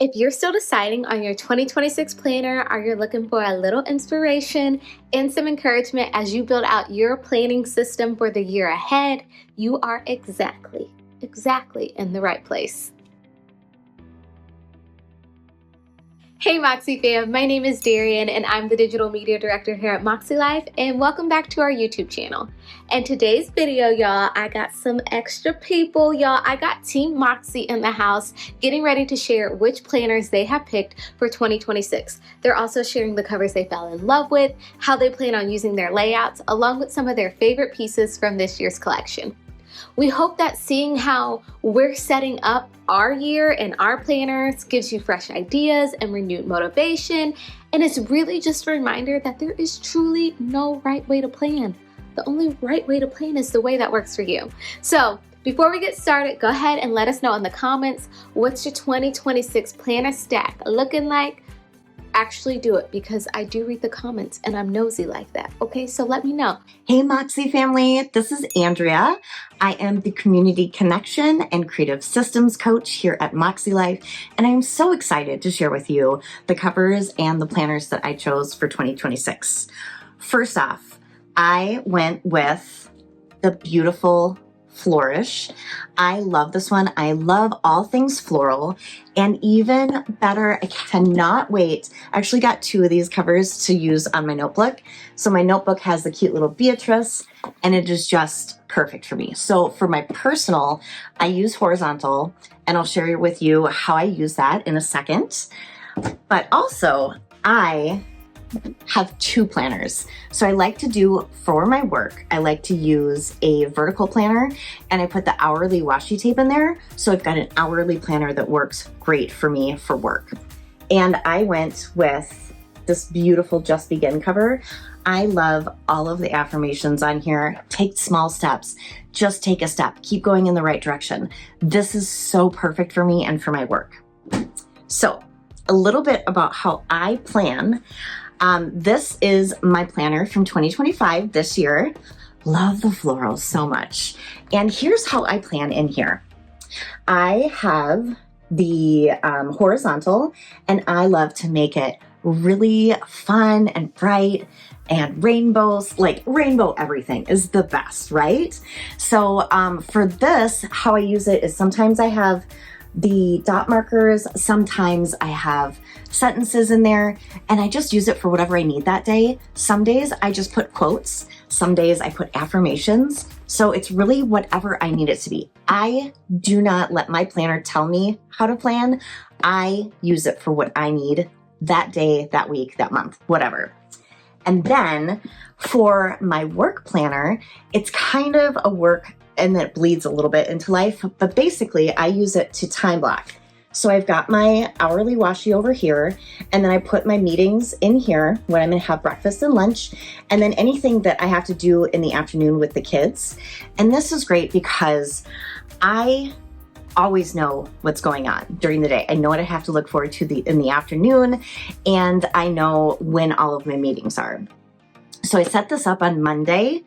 If you're still deciding on your 2026 planner, or you're looking for a little inspiration and some encouragement as you build out your planning system for the year ahead, you are exactly in the right place. Hey Mäksē fam, my name is Darian and I'm the Digital Media Director here at MäksēLife, and welcome back to our YouTube channel. And today's video, y'all, I got some extra people, y'all. I got TeamMäksē in the house getting ready to share which planners they have picked for 2026. They're also sharing the covers they fell in love with, how they plan on using their layouts, along with some of their favorite pieces from this year's collection. We hope that seeing how we're setting up our year and our planners gives you fresh ideas and renewed motivation, and it's really just a reminder that there is truly no right way to plan. The only right way to plan is the way that works for you. So before we get started, go ahead and let us know in the comments, what's your 2026 planner stack looking like? Actually do it, because I do read the comments and I'm nosy like that. Okay, so let me know. Hey Mäksē family, this is Andrea. I am the Community Connection and Creative Systems Coach here at MäksēLife, and I'm so excited to share with you the covers and the planners that I chose for 2026. First off, I went with the beautiful Flourish. I love this one. I love all things floral, and even better, I cannot wait. I actually got two of these covers to use on my notebook. So my notebook has the cute little Beatrice, and it is just perfect for me. So for my personal, I use horizontal, and I'll share with you how I use that in a second. But also, I have two planners. So I like to do, for my work, I like to use a vertical planner, and I put the hourly washi tape in there. So I've got an hourly planner that works great for me for work. And I went with this beautiful Just Begin cover. I love all of the affirmations on here. Take small steps. Just take a step. Keep going in the right direction. This is so perfect for me and for my work. So a little bit about how I plan. This is my planner from 2025 this year. Love the florals so much. And here's how I plan in here. I have the horizontal, and I love to make it really fun and bright and rainbows, like rainbow everything is the best, right? So for this, how I use it is sometimes I have the dot markers, sometimes I have sentences in there, and I just use it for whatever I need that day. Some days I just put quotes, some days I put affirmations. So it's really whatever I need it to be. I do not let my planner tell me how to plan. I use it for what I need that day, that week, that month, whatever. And then for my work planner, it's kind of a work, and then it bleeds a little bit into life, but basically I use it to time block. So I've got my hourly washi over here, and then I put my meetings in here when I'm gonna have breakfast and lunch, and then anything that I have to do in the afternoon with the kids. And this is great because I always know what's going on during the day. I know what I have to look forward to in the afternoon, and I know when all of my meetings are. So I set this up on Monday,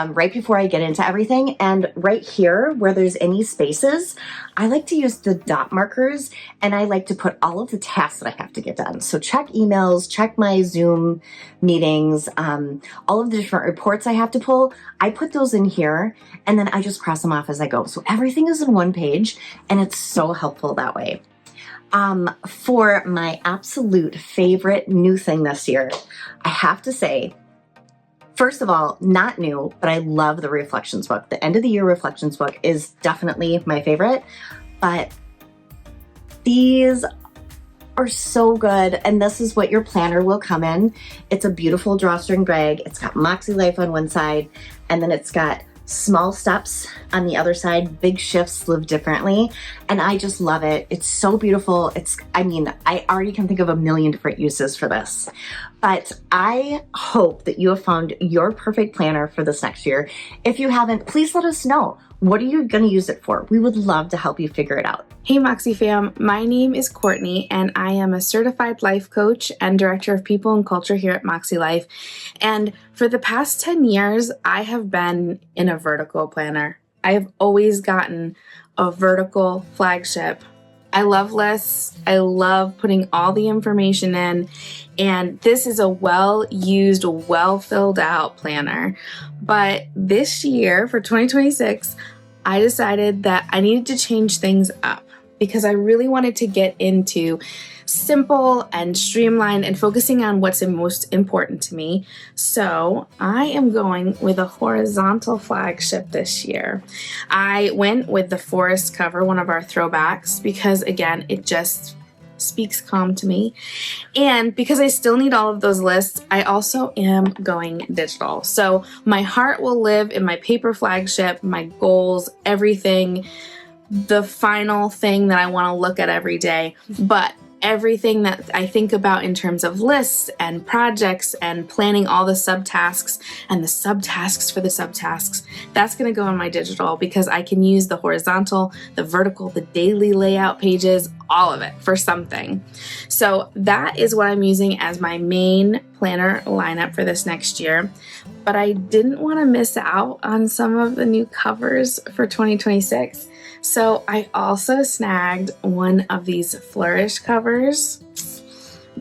right before I get into everything. And right here where there's any spaces, I like to use the dot markers, and I like to put all of the tasks that I have to get done. So check emails, check my Zoom meetings, all of the different reports I have to pull. I put those in here, and then I just cross them off as I go. So everything is in one page, and it's so helpful that way. For my absolute favorite new thing this year, I have to say, first of all, not new, but I love the reflections book. The end of the year reflections book is definitely my favorite, but these are so good. And this is what your planner will come in. It's a beautiful drawstring bag. It's got MäksēLife on one side, and then it's got small steps on the other side, big shifts, live differently. And I just love it. It's so beautiful. I already can think of a million different uses for this, but I hope that you have found your perfect planner for this next year. If you haven't, please let us know. What are you going to use it for? We would love to help you figure it out. Hey Mäksē fam, my name is Courtney, and I am a certified life coach and director of people and culture here at MäksēLife. And for the past 10 years, I have been in a vertical planner. I have always gotten a vertical flagship I love lists. I love putting all the information in. And this is a well-used, well-filled out planner. But this year for 2026, I decided that I needed to change things up because I really wanted to get into simple and streamlined and focusing on what's most important to me. So I am going with a horizontal flagship this year. I went with the forest cover, one of our throwbacks, because again, it just speaks calm to me. And because I still need all of those lists, I also am going digital. So my heart will live in my paper flagship, my goals, everything, the final thing that I want to look at every day. But everything that I think about in terms of lists and projects and planning all the subtasks and the subtasks for the subtasks, that's going to go on my digital because I can use the horizontal, the vertical, the daily layout pages, all of it for something. So that is what I'm using as my main planner lineup for this next year. But I didn't want to miss out on some of the new covers for 2026. So I also snagged one of these flourish covers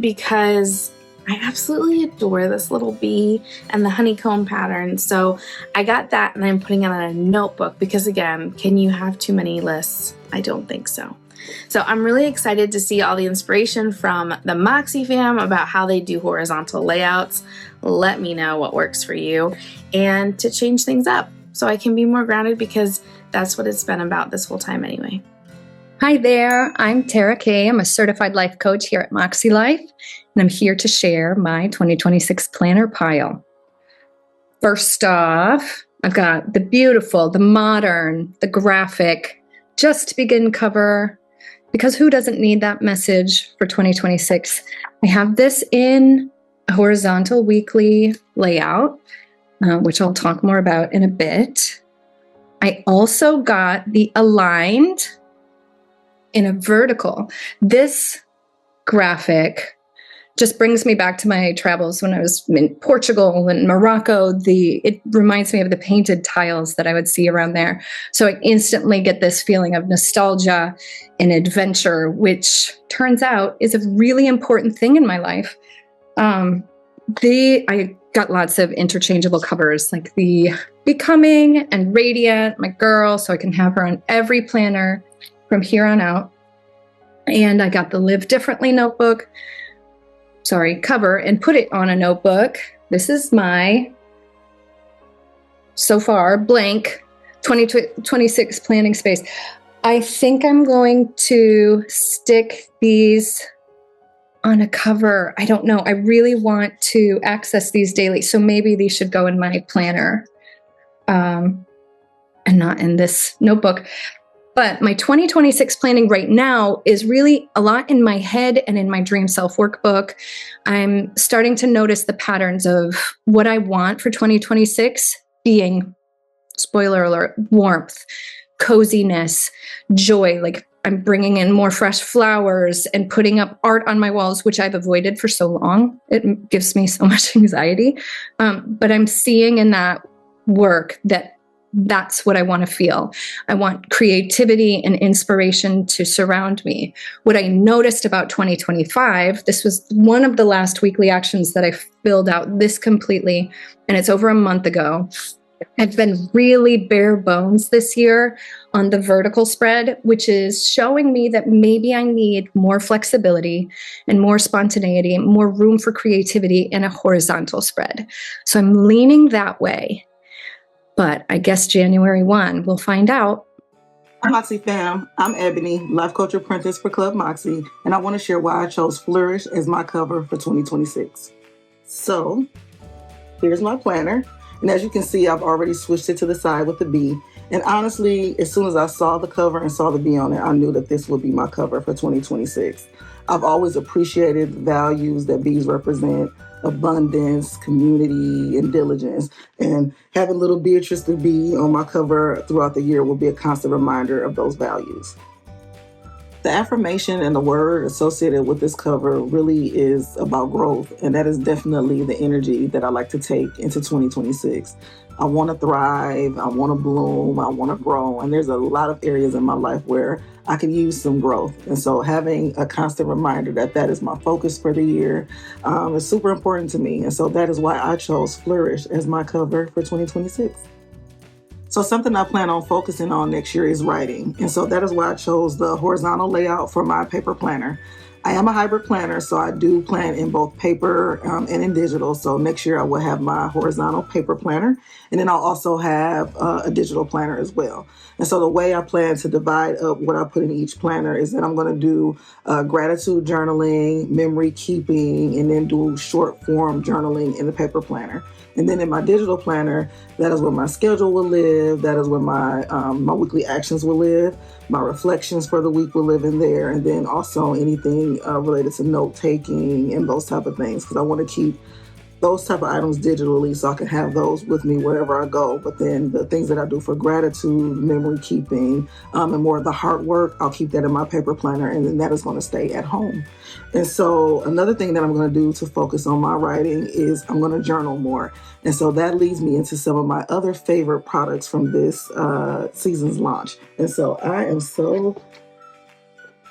because I absolutely adore this little bee and the honeycomb pattern. So I got that and I'm putting it on a notebook because again, can you have too many lists? I don't think so. So I'm really excited to see all the inspiration from the Mäksē fam about how they do horizontal layouts. Let me know what works for you and to change things up so I can be more grounded because that's what it's been about this whole time anyway. Hi there, I'm Tara Kay. I'm a certified life coach here at MäksēLife, and I'm here to share my 2026 planner pile. First off, I've got the beautiful, the modern, the graphic, just to begin cover, because who doesn't need that message for 2026? I have this in a horizontal weekly layout, which I'll talk more about in a bit. I also got the aligned in a vertical. This graphic just brings me back to my travels when I was in Portugal and Morocco. It reminds me of the painted tiles that I would see around there. So I instantly get this feeling of nostalgia and adventure, which turns out is a really important thing in my life. I got lots of interchangeable covers like the Becoming and Radiant, my girl, so I can have her on every planner from here on out. And I got the Live Differently cover and put it on a notebook. This is my, so far, blank 2026 planning space. I think I'm going to stick these on a cover. I don't know. I really want to access these daily. So maybe these should go in my planner and not in this notebook. But my 2026 planning right now is really a lot in my head and in my Dream Self workbook. I'm starting to notice the patterns of what I want for 2026 being, spoiler alert, warmth, coziness, joy. Like I'm bringing in more fresh flowers and putting up art on my walls, which I've avoided for so long. It gives me so much anxiety. But I'm seeing in that work that's what I want to feel. I want creativity and inspiration to surround me. What I noticed about 2025, this was one of the last weekly actions that I filled out this completely, and it's over a month ago. I've been really bare bones this year on the vertical spread, which is showing me that maybe I need more flexibility and more spontaneity, more room for creativity in a horizontal spread. So I'm leaning that way. But I guess January 1, we'll find out. Hi, Mäksē fam. I'm Ebony, life coach apprentice for ClubMakse, and I want to share why I chose Flourish as my cover for 2026. So, here's my planner. And as you can see, I've already switched it to the side with the bee. And honestly, as soon as I saw the cover and saw the bee on it, I knew that this would be my cover for 2026. I've always appreciated the values that bees represent: abundance, community, and diligence. And having little Beatrice the bee on my cover throughout the year will be a constant reminder of those values. The affirmation and the word associated with this cover really is about growth, and that is definitely the energy that I like to take into 2026. I want to thrive, I want to bloom, I want to grow, and there's a lot of areas in my life where I could use some growth. And so having a constant reminder that that is my focus for the year is super important to me. And so that is why I chose Flourish as my cover for 2026. So something I plan on focusing on next year is writing. And so that is why I chose the horizontal layout for my paper planner. I am a hybrid planner, so I do plan in both paper and in digital. So next year I will have my horizontal paper planner, and then I'll also have a digital planner as well. And so the way I plan to divide up what I put in each planner is that I'm going to do gratitude journaling, memory keeping, and then do short form journaling in the paper planner. And then in my digital planner, that is where my schedule will live. That is where my weekly actions will live. My reflections for the week will live in there. And then also anything related to note taking and those type of things, because I want to keep those type of items digitally so I can have those with me wherever I go. But then the things that I do for gratitude, memory keeping, and more of the hard work, I'll keep that in my paper planner, and then that is going to stay at home. And so another thing that I'm going to do to focus on my writing is I'm going to journal more. And so that leads me into some of my other favorite products from this season's launch. And so I am so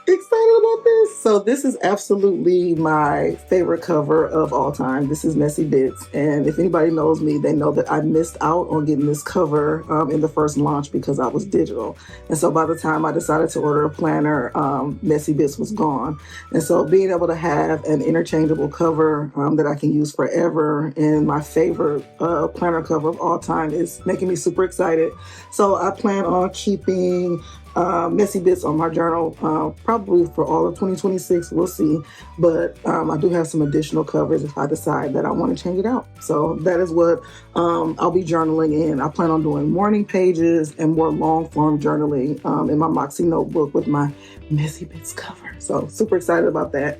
excited about this. So this is absolutely my favorite cover of all time. This is Messy Bits. And if anybody knows me, they know that I missed out on getting this cover in the first launch because I was digital. And so by the time I decided to order a planner, Messy Bits was gone. And so being able to have an interchangeable cover that I can use forever and my favorite planner cover of all time is making me super excited. So I plan on keeping Messy Bits on my journal probably for all of 2026. We'll see. But I do have some additional covers if I decide that I want to change it out. So that is what I'll be journaling in. I plan on doing morning pages and more long form journaling in my Mäksē notebook with my Messy Bits cover. So super excited about that.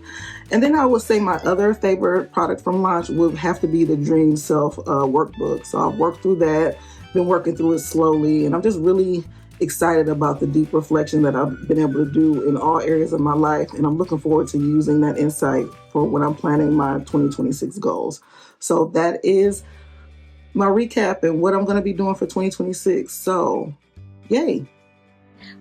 And then I would say my other favorite product from launch would have to be the Dream Self workbook. So I've worked through that, been working through it slowly, and I'm just really excited about the deep reflection that I've been able to do in all areas of my life. And I'm looking forward to using that insight for when I'm planning my 2026 goals. So that is my recap and what I'm going to be doing for 2026. So yay.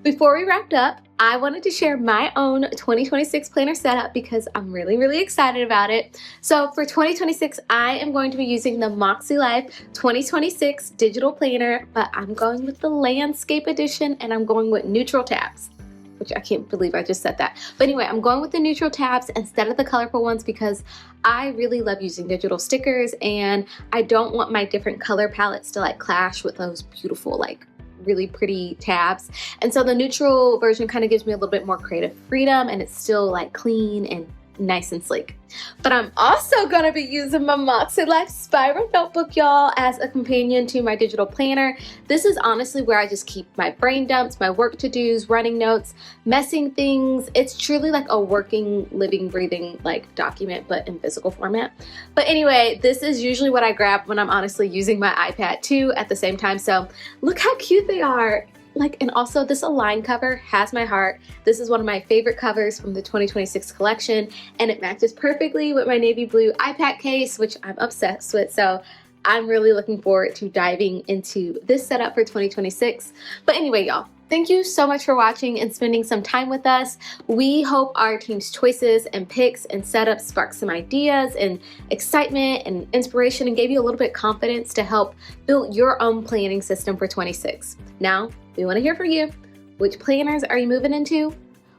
Before we wrapped up, I wanted to share my own 2026 planner setup because I'm really, really excited about it. So for 2026, I am going to be using the MäksēLife 2026 digital planner, but I'm going with the landscape edition and I'm going with neutral tabs, which I can't believe I just said that. But anyway, I'm going with the neutral tabs instead of the colorful ones because I really love using digital stickers and I don't want my different color palettes to like clash with those beautiful like really pretty tabs. And so the neutral version kind of gives me a little bit more creative freedom and it's still like clean and nice and sleek. But I'm also going to be using my MäksēLife Spiral Notebook, y'all, as a companion to my digital planner. This is honestly where I just keep my brain dumps, my work to-dos, running notes, messing things. It's truly like a working, living, breathing like document, but in physical format. But anyway, this is usually what I grab when I'm honestly using my iPad too at the same time. So look how cute they are. Like, and also this Align cover has my heart. This is one of my favorite covers from the 2026 collection, and it matches perfectly with my navy blue iPad case, which I'm obsessed with. So I'm really looking forward to diving into this setup for 2026. But anyway, y'all, thank you so much for watching and spending some time with us. We hope our team's choices and picks and setups sparked some ideas and excitement and inspiration and gave you a little bit of confidence to help build your own planning system for 26. Now, we want to hear from you. Which planners are you moving into?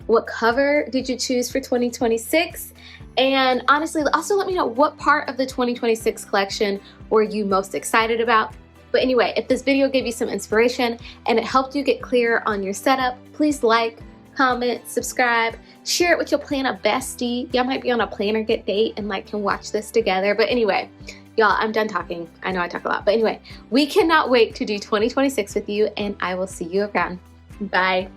What cover did you choose for 2026? And honestly, also let me know what part of the 2026 collection were you most excited about. But anyway, if this video gave you some inspiration and it helped you get clear on your setup, please like, comment, subscribe, share it with your planner bestie. Y'all might be on a planner get date and like can watch this together. But anyway, y'all, I'm done talking. I know I talk a lot, but anyway, we cannot wait to do 2026 with you and I will see you around. Bye.